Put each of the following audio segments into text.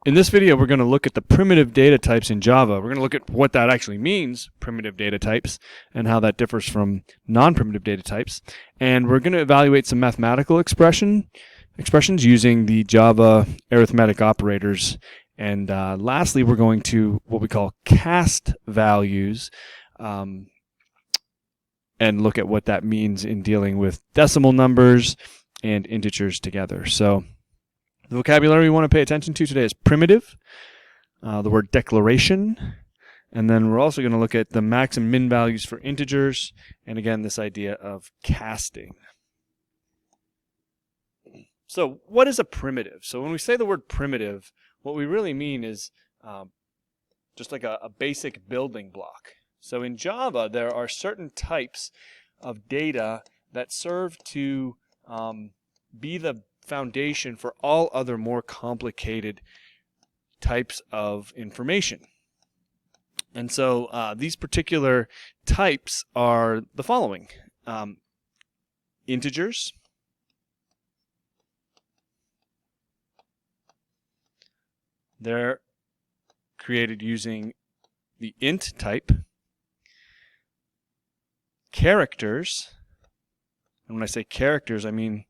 In this video, we're going to look at the primitive data types in Java. We're going to look at what that actually means, primitive data types, and how that differs from non-primitive data types. And we're going to evaluate some mathematical expressions using the Java arithmetic operators. And lastly, we're going to what we call cast values and look at what that means in dealing with decimal numbers and integers together. So the vocabulary we want to pay attention to today is primitive, the word declaration, and then we're also going to look at the max and min values for integers, and again, this idea of casting. So what is a primitive? So when we say the word primitive, what we really mean is just like a basic building block. So in Java, there are certain types of data that serve to be the foundation for all other more complicated types of information. And so these particular types are the following. Integers, they're created using the int type. Characters, and when I say characters, I mean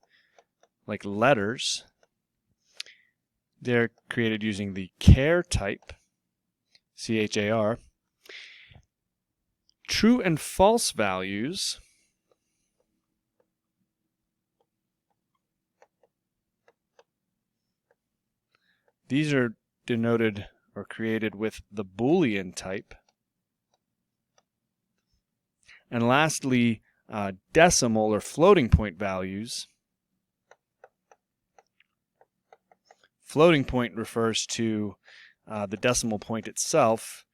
like letters, they're created using the char type, C-H-A-R. True and false values, these are denoted or created with the Boolean type. And lastly, decimal or floating point values. Floating point refers to the decimal point itself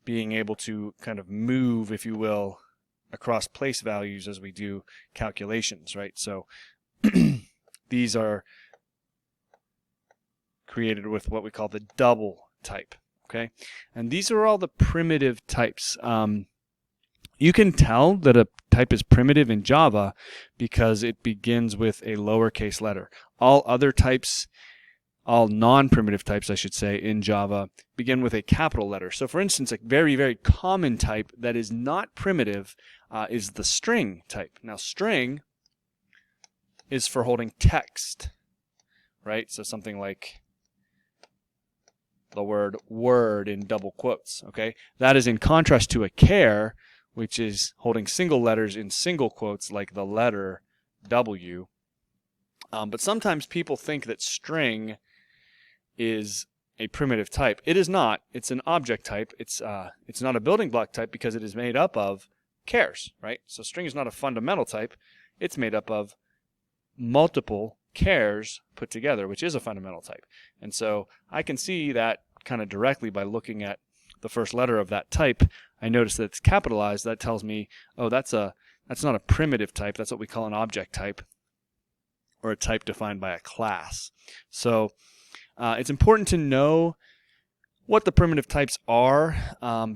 being able to kind of move, if you will, across place values as we do calculations, right? So these are created with what we call the double type, okay? And these are all the primitive types. You can tell that a type is primitive in Java because it begins with a lowercase letter. All other types, all non-primitive types, I should say, in Java begin with a capital letter. So for instance, a very, very common type that is not primitive is the string type. Now string is for holding text, right? So something like the word word in double quotes, okay? That is in contrast to a char, which is holding single letters in single quotes like the letter W. But sometimes people think that string is a primitive type. It is not. It's an object type. It's not a building block type because it is made up of chars, right? So string is not a fundamental type. It's made up of multiple chars put together, which is a fundamental type. And so I can see that kind of directly by looking at the first letter of that type. I notice that it's capitalized. That tells me, oh, that's not a primitive type. That's what we call an object type, or a type defined by a class. So it's important to know what the primitive types are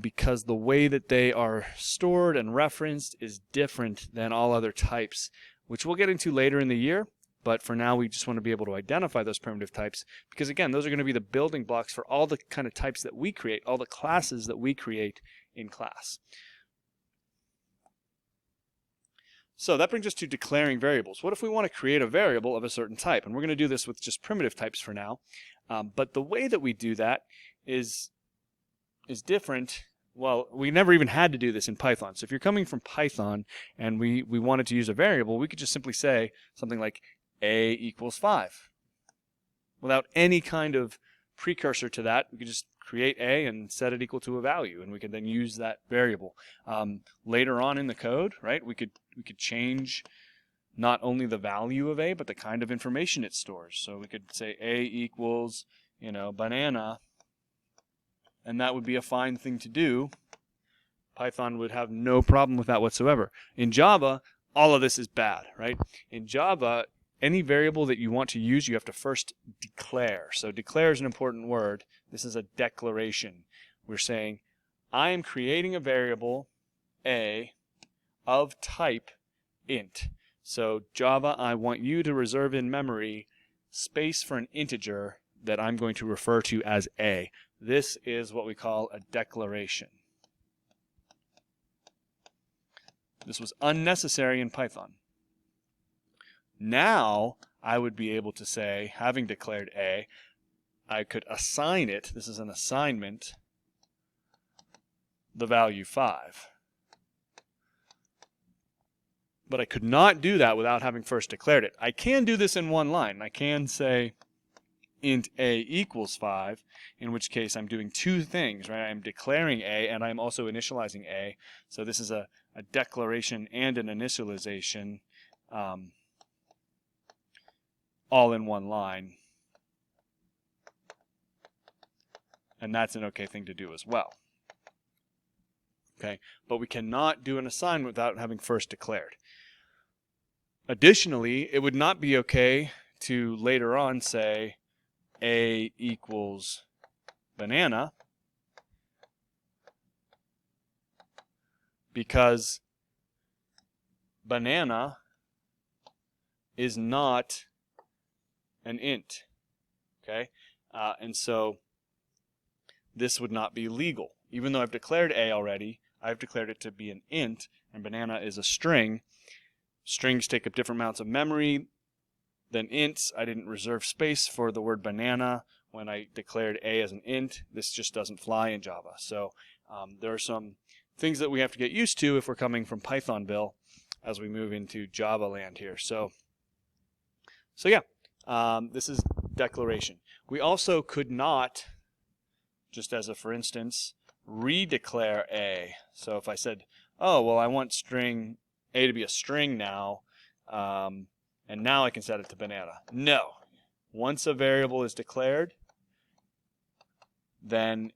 because the way that they are stored and referenced is different than all other types, which we'll get into later in the year. But for now, we just want to be able to identify those primitive types because, again, those are going to be the building blocks for all the kind of types that we create, all the classes that we create in class. So that brings us to declaring variables. What if we want to create a variable of a certain type? And we're going to do this with just primitive types for now. But the way that we do that is different. Well, we never even had to do this in Python. So if you're coming from Python and we wanted to use a variable, we could just simply say something like a equals 5. Without any kind of precursor to that, we could just create a and set it equal to a value, and we could then use that variable. Later on in the code, right, we could change not only the value of a, but the kind of information it stores. So we could say a equals, banana, and that would be a fine thing to do. Python would have no problem with that whatsoever. In Java, all of this is bad, right? In Java, any variable that you want to use, you have to first declare. So declare is an important word. This is a declaration. We're saying, I am creating a variable, a, of type int. So Java, I want you to reserve in memory space for an integer that I'm going to refer to as A. This is what we call a declaration. This was unnecessary in Python. Now I would be able to say, having declared A, I could assign it, this is an assignment, the value 5. But I could not do that without having first declared it. I can do this in one line. I can say int A equals 5, in which case I'm doing two things, right? I'm declaring A and I'm also initializing A. So this is a declaration and an initialization all in one line. And that's an okay thing to do as well. Okay, but we cannot do an assignment without having first declared. Additionally, it would not be okay to later on say A equals banana, because banana is not an int. Okay, and so this would not be legal. Even though I've declared A already, I've declared it to be an int, and banana is a string. Strings take up different amounts of memory than ints. I didn't reserve space for the word banana when I declared A as an int. This just doesn't fly in Java. So there are some things that we have to get used to if we're coming from Pythonville as we move into Java land here. So yeah, this is declaration. We also could not, just as a for instance, redeclare A. So if I said, oh, well, I want string A to be a string now, and now I can set it to banana. No. Once a variable is declared, then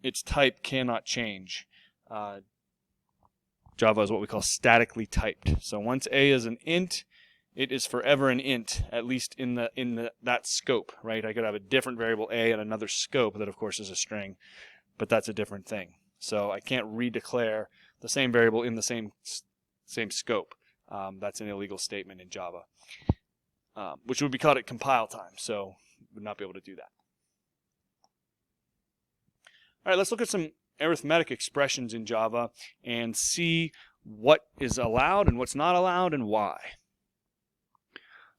its type cannot change. Java is what we call statically typed. So once A is an int, it is forever an int, at least in that scope, right? I could have a different variable A and another scope that, of course, is a string, but that's a different thing. So I can't redeclare the same variable in the same scope. That's an illegal statement in Java, which would be caught at compile time, so would not be able to do that. All right, let's look at some arithmetic expressions in Java and see what is allowed and what's not allowed and why.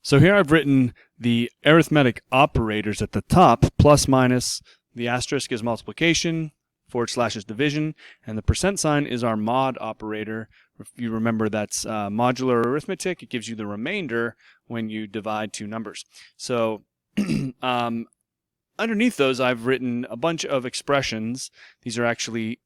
So here I've written the arithmetic operators at the top, plus, minus, the asterisk is multiplication, / is division, and the % sign is our mod operator. If you remember, that's modular arithmetic. It gives you the remainder when you divide two numbers. So underneath those, I've written a bunch of expressions. These are actually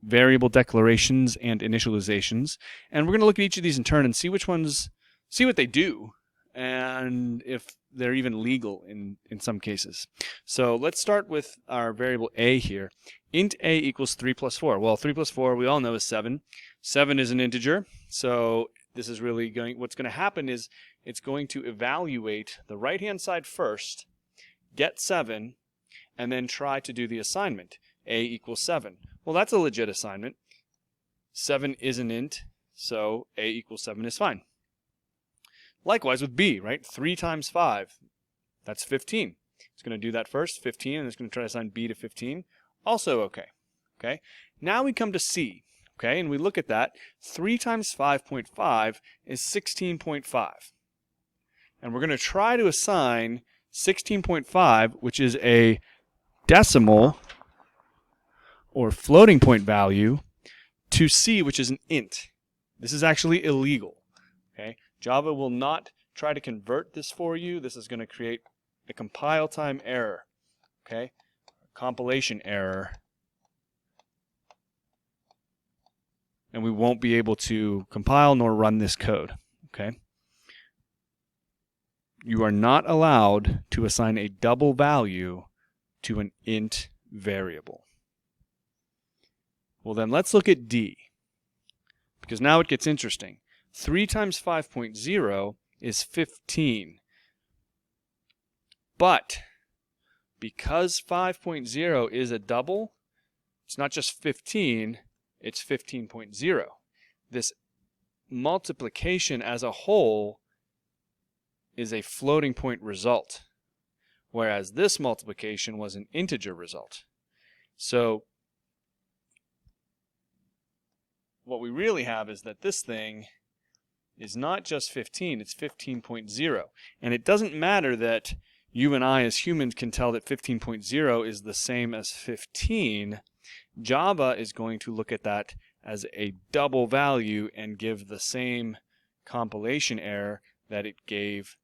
variable declarations and initializations. And we're going to look at each of these in turn and see which ones, see what they do, and if they're even legal in some cases. So let's start with our variable A here. Int A equals 3 plus 4. Well, 3 plus 4 we all know is 7. 7 is an integer, so this is really what's going to happen is it's going to evaluate the right-hand side first, get 7, and then try to do the assignment. A equals 7. Well, that's a legit assignment. 7 is an int, so A equals 7 is fine. Likewise with B, right? 3 times 5, that's 15. It's going to do that first, 15, and it's going to try to assign B to 15. Also okay. Okay. Now we come to C. Okay, and we look at that. 3 times 5.5 is 16.5. And we're going to try to assign 16.5, which is a decimal or floating point value, to C, which is an int. This is actually illegal. Okay. Java will not try to convert this for you. This is going to create a compile time error. Okay. Compilation error, and we won't be able to compile nor run this code. Okay, you are not allowed to assign a double value to an int variable. Well, then let's look at D, because now it gets interesting. 3 times 5.0 is 15, but because 5.0 is a double, it's not just 15, it's 15.0. This multiplication as a whole is a floating point result, whereas this multiplication was an integer result. So what we really have is that this thing is not just 15, it's 15.0. And it doesn't matter that you and I as humans can tell that 15.0 is the same as 15. Java is going to look at that as a double value and give the same compilation error that it gave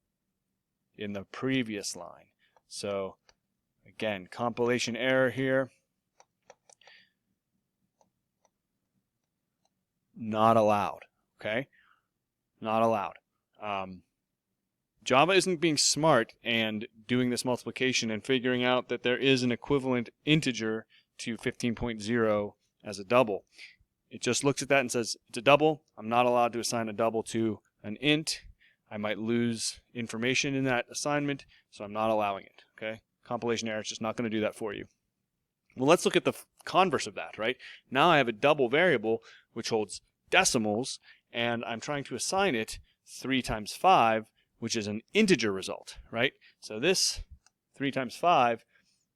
in the previous line. So again, compilation error here. Not allowed, okay? Not allowed. Java isn't being smart and doing this multiplication and figuring out that there is an equivalent integer to 15.0 as a double. It just looks at that and says, it's a double. I'm not allowed to assign a double to an int. I might lose information in that assignment, so I'm not allowing it, okay? Compilation error is just not going to do that for you. Well, let's look at the converse of that, right? Now I have a double variable which holds decimals, and I'm trying to assign it 3 times 5, which is an integer result, right? So this 3 times 5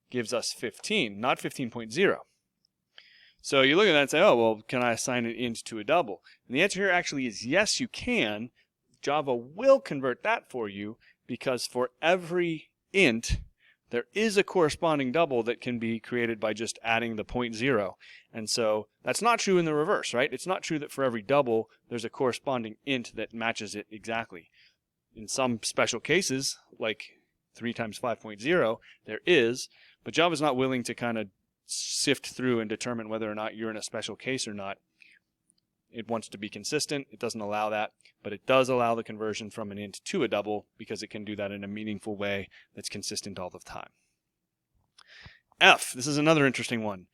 gives us 15, not 15.0. So you look at that and say, oh, well, can I assign an int to a double? And the answer here actually is yes, you can. Java will convert that for you because for every int, there is a corresponding double that can be created by just adding the 0.0. And so that's not true in the reverse, right? It's not true that for every double, there's a corresponding int that matches it exactly. In some special cases, like 3 times 5.0, there is, but Java's not willing to kind of sift through and determine whether or not you're in a special case or not. It wants to be consistent. It doesn't allow that, but it does allow the conversion from an int to a double because it can do that in a meaningful way that's consistent all the time. F, this is another interesting one.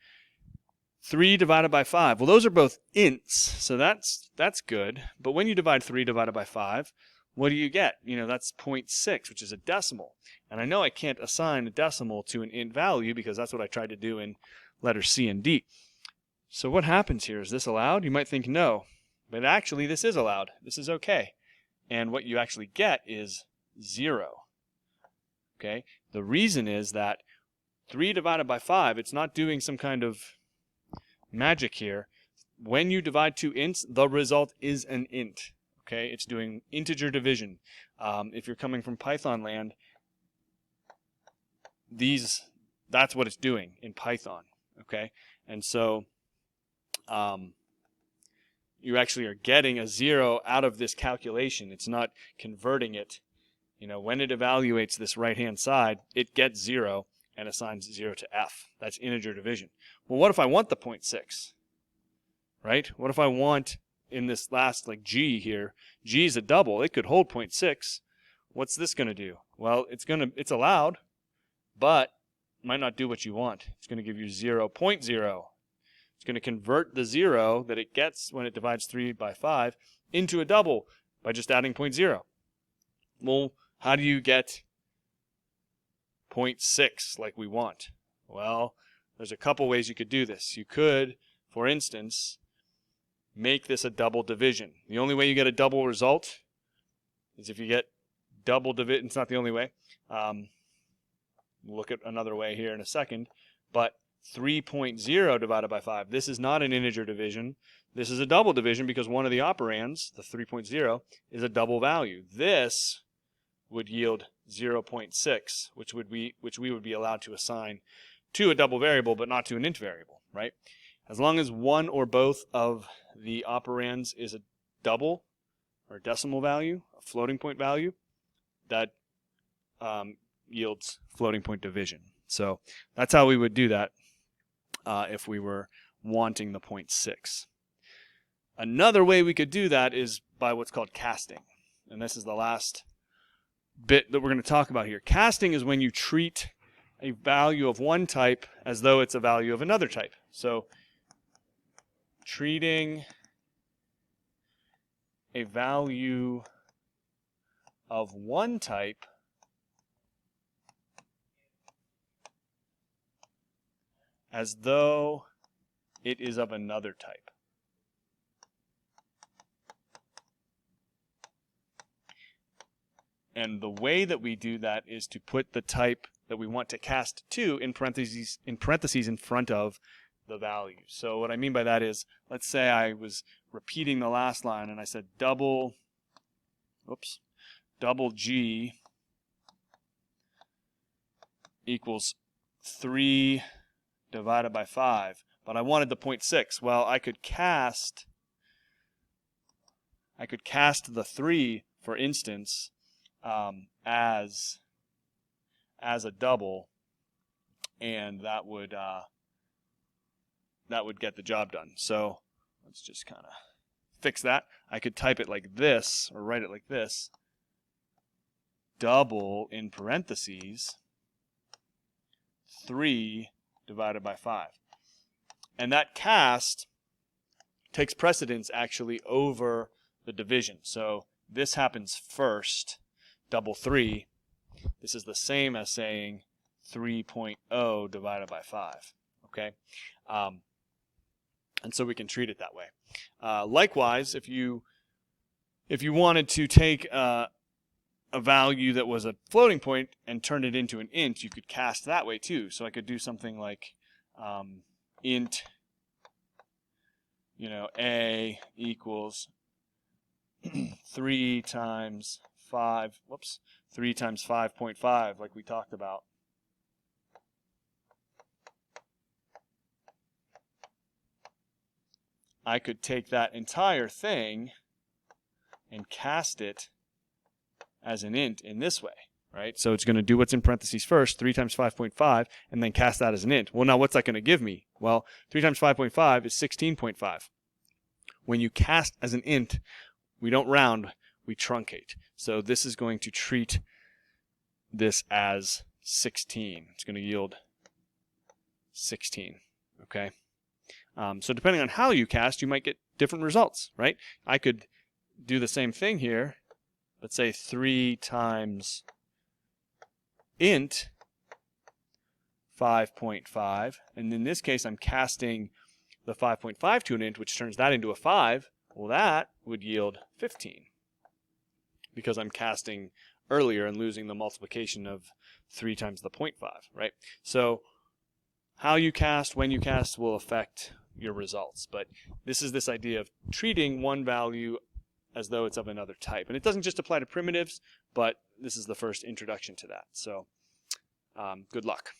3 divided by 5. Well, those are both ints, so that's good. But when you divide 3 divided by 5, what do you get? You know, that's 0.6, which is a decimal. And I know I can't assign a decimal to an int value because that's what I tried to do in letters C and D. So what happens here? Is this allowed? You might think no, but actually this is allowed. This is okay. And what you actually get is 0. Okay? The reason is that 3 divided by 5, it's not doing some kind of magic here. When you divide two ints, the result is an int. Okay? It's doing integer division. If you're coming from Python land, that's what it's doing in Python. Okay? And so you actually are getting a 0 out of this calculation. It's not converting it. You know, when it evaluates this right-hand side, it gets 0 and assigns 0 to F. That's integer division. Well, what if I want the 0.6? Right? What if I want, in this last, like G here, G is a double. It could hold 0.6. What's this going to do? Well, it's allowed, but might not do what you want. It's going to give you 0.0. It's going to convert the 0 that it gets when it divides 3 by 5 into a double by just adding 0.0. Well, how do you get 0.6 like we want? Well, there's a couple ways you could do this. You could, for instance, make this a double division. The only way you get a double result is if you get double division. It's not the only way. We'll look at another way here in a second. But 3.0 divided by 5. This is not an integer division. This is a double division because one of the operands, the 3.0, is a double value. This would yield 0.6, which we would be allowed to assign to a double variable, but not to an int variable, right? As long as one or both of the operands is a double or decimal value, a floating point value, that yields floating point division. So that's how we would do that if we were wanting the 0.6. Another way we could do that is by what's called casting. And this is the last bit that we're going to talk about here. Casting is when you treat a value of one type as though it's a value of another type. So treating a value of one type as though it is of another type. And the way that we do that is to put the type that we want to cast to in parentheses in front of the value. So what I mean by that is, let's say I was repeating the last line and I said double G equals 3 divided by 5, but I wanted the 0.6. Well, I could cast the 3, for instance, as a double, and that would get the job done. So let's just kind of fix that. I could type it like this, or write it like this: double in parentheses 3 divided by 5. And that cast takes precedence actually over the division. So this happens first, double 3. This is the same as saying 3.0 divided by 5. Okay? And so we can treat it that way. Likewise, if you wanted to take a value that was a floating point and turn it into an int, you could cast that way too. So I could do something like int, a equals 3 times 5.5, like we talked about. I could take that entire thing and cast it as an int in this way, right? So it's going to do what's in parentheses first, 3 times 5.5, and then cast that as an int. Well, now what's that going to give me? Well, 3 times 5.5 is 16.5. When you cast as an int, we don't round, we truncate. So this is going to treat this as 16. It's going to yield 16, okay? So depending on how you cast, you might get different results, right? I could do the same thing here. Let's say 3 times int 5.5, and in this case I'm casting the 5.5 to an int, which turns that into a 5. Well, that would yield 15 because I'm casting earlier and losing the multiplication of 3 times the 0.5, right? So how you cast, when you cast will affect your results, but this is this idea of treating one value as though it's of another type. And it doesn't just apply to primitives, but this is the first introduction to that. So good luck.